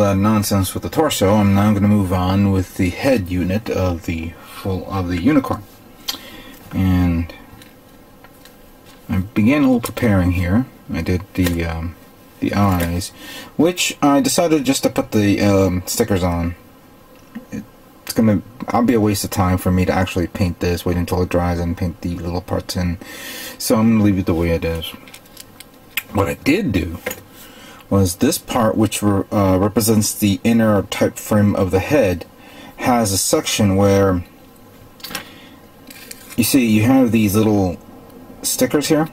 that nonsense with the torso, I'm now going to move on with the head unit of the unicorn. And I began a little preparing here. I did the eyes, which I decided just to put the stickers on. I'll be a waste of time for me to actually paint this, wait until it dries and paint the little parts in. So I'm going to leave it the way it is. What I did do was this part, which represents the inner type frame of the head, has a section where you see you have these little stickers here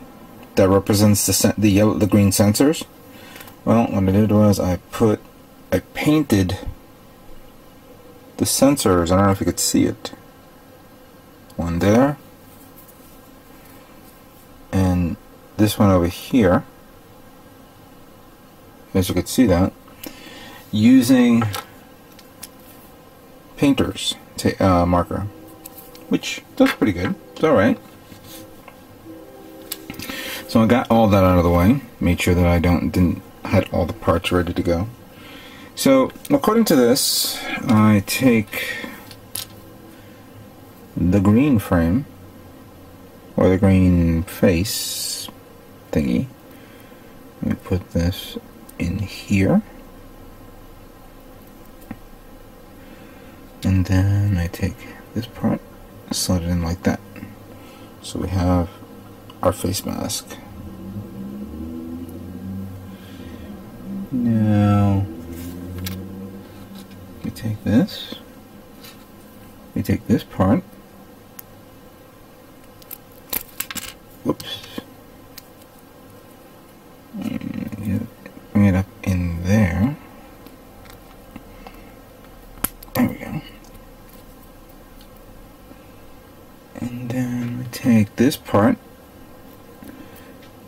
that represents the green sensors. Well, what I did was I painted the sensors. I don't know if you could see it. One there, and this one over here. As you could see that, using painter's marker, which does pretty good. It's alright. So I got all that out of the way, made sure that I had all the parts ready to go. So according to this, I take the green frame, or the green face thingy. Let me put this in here, and then I take this part, slide it in like that. So we have our face mask. Now we take this, part, whoops, and bring it up in there. There we go. And then we take this part,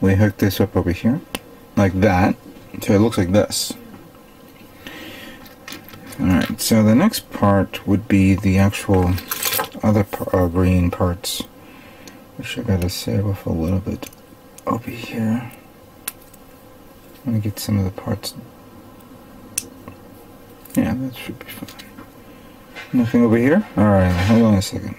we hook this up over here, like that, so it looks like this. Alright, so the next part would be the actual other green parts, which I gotta save off a little bit over here. I'm gonna get some of the parts. Yeah, that should be fine. Nothing over here? Alright, hold on a second.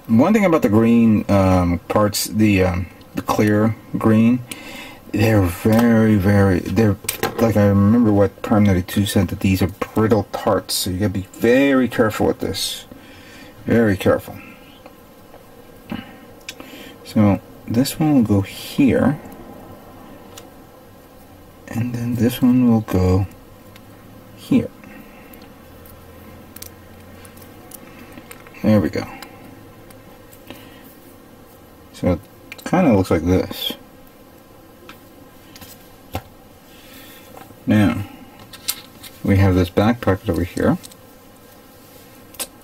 One thing about the green parts, the clear green, they're they're like, I remember what Prime 92 said, that these are brittle parts, so you gotta be very careful with this. Very careful. So this one will go here, and then this one will go here. There we go. So it kind of looks like this. Now we have this back pocket over here.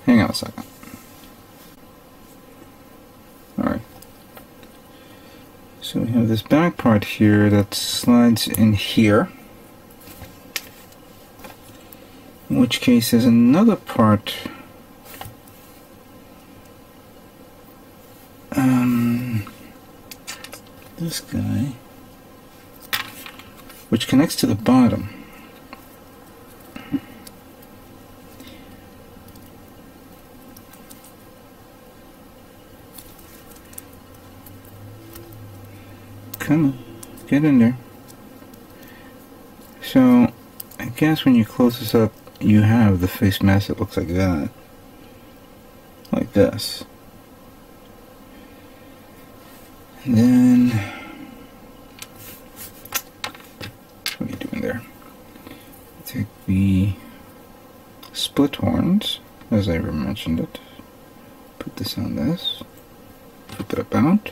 Hang on a second. Alright. So we have this back part here that slides in here. In which case there's another part this guy, which connects to the bottom. Come on, get in there. So I guess when you close this up, you have the face mask that looks like that, like this. And then, what are you doing there? Take the split horns, as I mentioned it. Put this on this. Flip it about.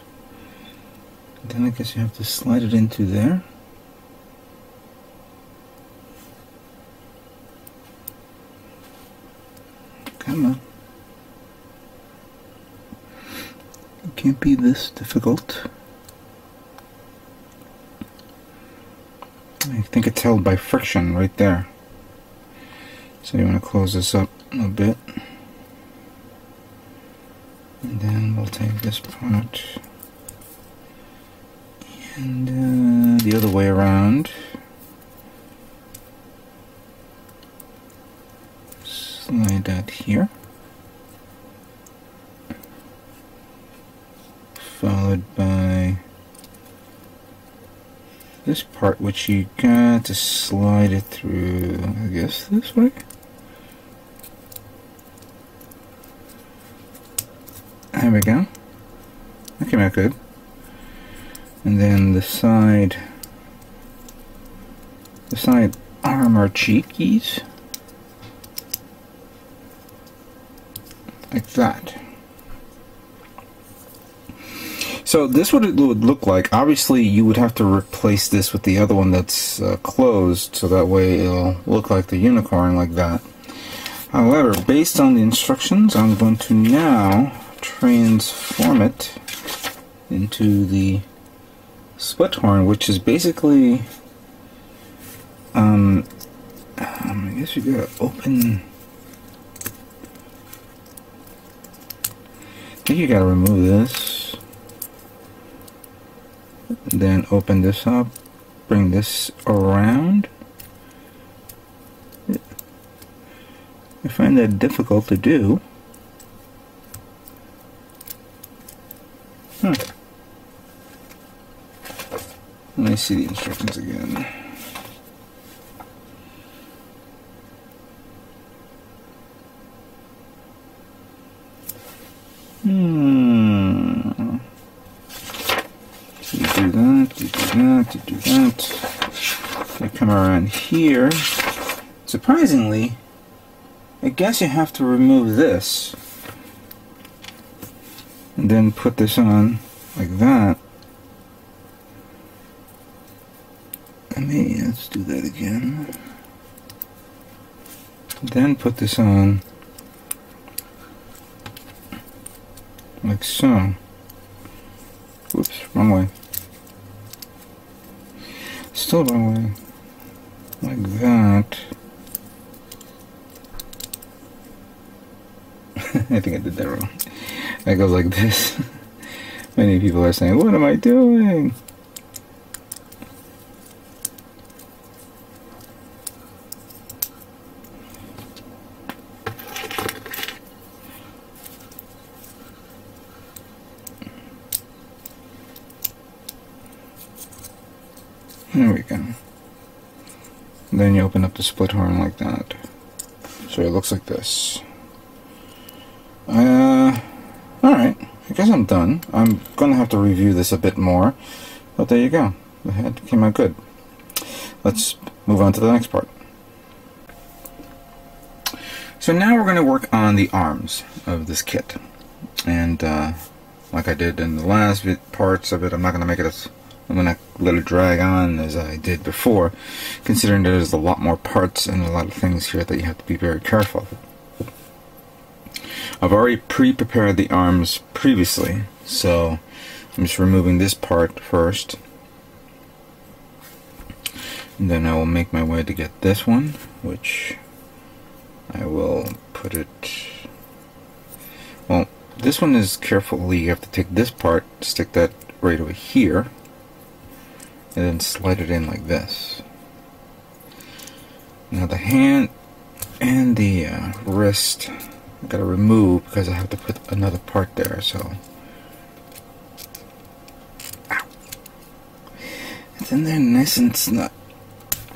And then I guess you have to slide it into there. Come on. It can't be this difficult. I think it's held by friction right there. So you want to close this up a bit. And then we'll take this part And the other way around. Slide that here. Followed by this part, which you got to slide it through, I guess, this way. There we go. That came out good. And then the side arm are cheekies. Like that. So this would look like, obviously you would have to replace this with the other one that's closed, so that way it'll look like the unicorn like that. However, based on the instructions, I'm going to now transform it into the split horn, which is basically, I guess you gotta open, I think you gotta remove this. Then open this up, bring this around. I find that difficult to do. Let me see the instructions again. So you do that, you do that, you do that. You come around here. Surprisingly, I guess you have to remove this. And then put this on like that. And maybe let's do that again. Then put this on like so. Whoops, wrong way. Still wrong way. Like that. I think I did that wrong. That goes like this. Many people are saying, what am I doing? There we go. Then you open up the split horn like that. So it looks like this. Alright, I guess I'm done. I'm going to have to review this a bit more. But there you go. The head came out good. Let's move on to the next part. So now we're going to work on the arms of this kit. And like I did in the last parts of it, I'm not going to make it as... I'm going to let it drag on as I did before, considering there's a lot more parts and a lot of things here that you have to be very careful of. I've already pre-prepared the arms previously, so I'm just removing this part first. And then I will make my way to get this one, which I will put it... Well, this one is carefully, you have to take this part, stick that right over here, and then slide it in like this. Now the hand and the wrist I gotta remove because I have to put another part there, so ow. It's in there nice and snug.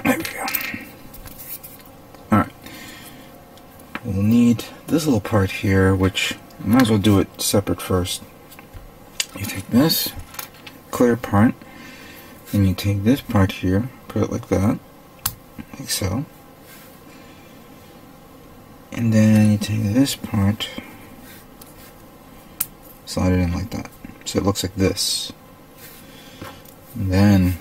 There we go. Alright. We'll need this little part here, which I might as well do it separate first. You take this clear part, and you take this part here, put it like that, like so. And then you take this part, slide it in like that. So it looks like this. And then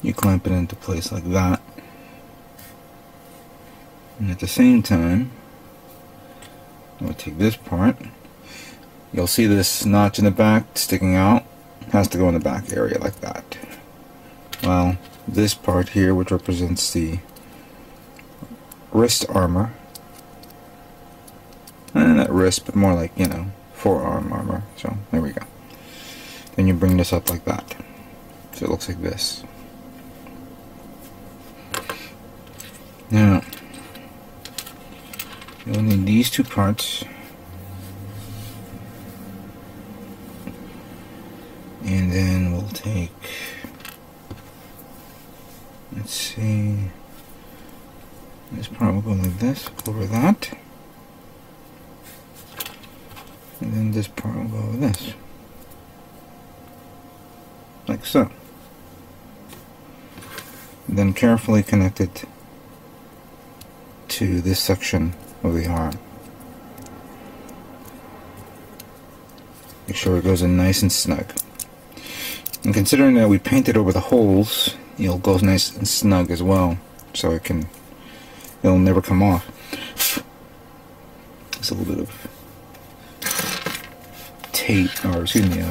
you clamp it into place like that. And at the same time, I'm going to take this part. You'll see this notch in the back sticking out. It has to go in the back area like that. Well, this part here, which represents the wrist armor, not wrist, but more like, you know, forearm armor. So there we go. Then you bring this up like that. So it looks like this. Now, you'll need these two parts. And then we'll take, let's see, this part will go like this, over that. And then this part will go over this. Like so. Then carefully connect it to this section of the arm. Make sure it goes in nice and snug. And considering that we painted over the holes, it'll go nice and snug as well, so it'll never come off. There's a little bit of tape, or excuse me,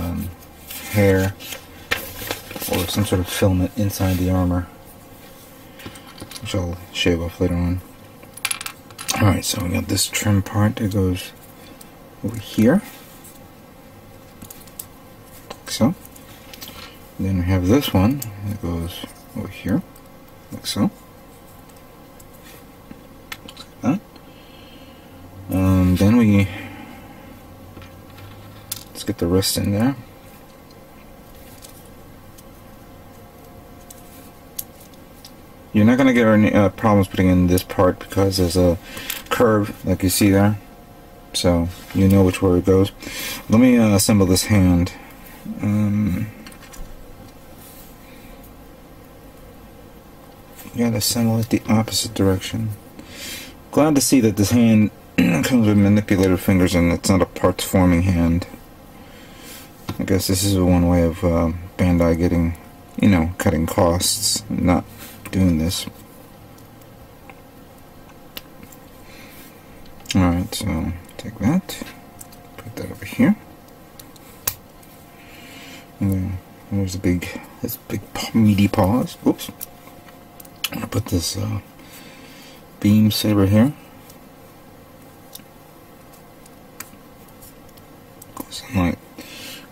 hair, or some sort of filament inside the armor, which I'll shave off later on. Alright, so we got this trim part that goes over here, like so. Then we have this one that goes over here, like so. Like that. Then let's get the rest in there. You're not going to get any problems putting in this part because there's a curve like you see there, so you know which way it goes. Let me assemble this hand. You gotta assemble it the opposite direction. Glad to see that this hand comes with manipulator fingers and it's not a parts forming hand. I guess this is one way of Bandai getting, you know, cutting costs, not doing this. Alright, so take that, put that over here. And then there's this big meaty paws. Oops. I'm gonna put this beam saber here.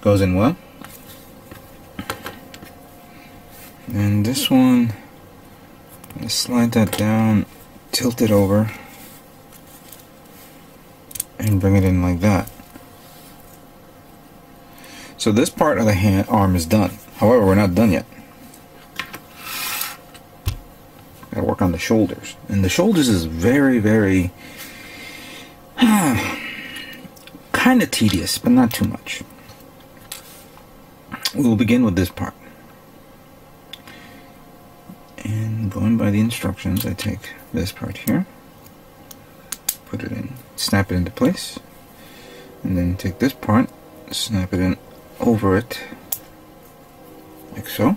Goes in well. And this one, I'm gonna slide that down, tilt it over, and bring it in like that. So this part of the arm is done. However, we're not done yet. Gotta work on the shoulders. And the shoulders is very, very kind of tedious, but not too much. We will begin with this part. And going by the instructions, I take this part here, put it in, snap it into place, and then take this part, snap it in over it, like so.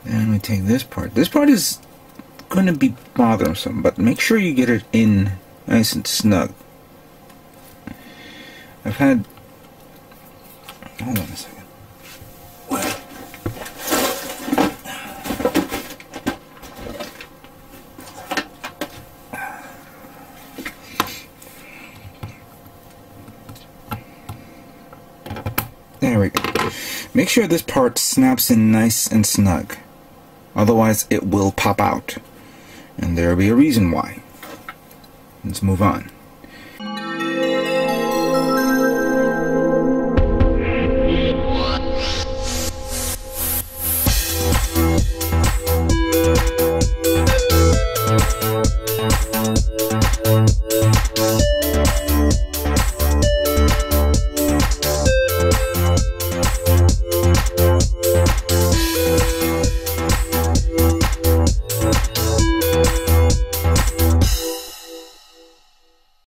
And we take this part. This part is going to be bothersome, but make sure you get it in nice and snug. I've had... Hold on a second. There we go. Make sure this part snaps in nice and snug. Otherwise it will pop out. And there'll be a reason why. Let's move on.